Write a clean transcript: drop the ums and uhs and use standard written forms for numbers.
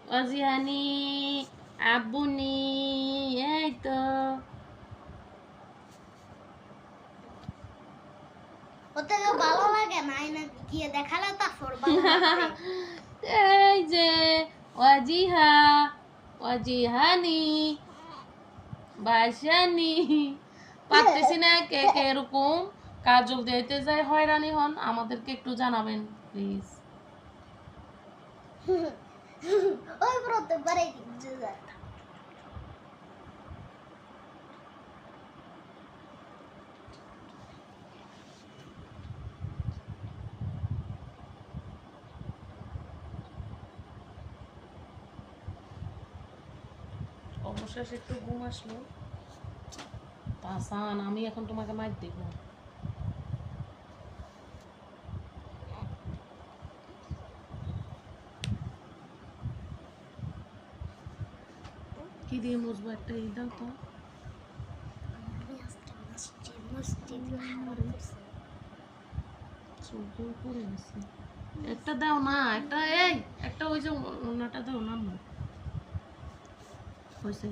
অজিহানি আব্বুনি এই তো ওতে ভালো লাগে না আয়না গিয়ে দেখালে তারপর ভালো লাগে এই যে অজিহা অজিহানি বাসানি পারতেছি না কে কে এরকম কাজল দিতে যায় হয়রানি হন আমাদেরকে একটু জানাবেন প্লিজ ওই প্রত্যেকবারে কিছু যায় অবশেষে একটু ঘুম আসলো তাসান আমি এখন তোমাকে মাইর দেব কি দিয়ে মুছবো একটা এই দাও তো চোখেও পড়ে গেছে একটা দাও না একটা এই একটা ওই যে অন্যটা দাও না হয়েছে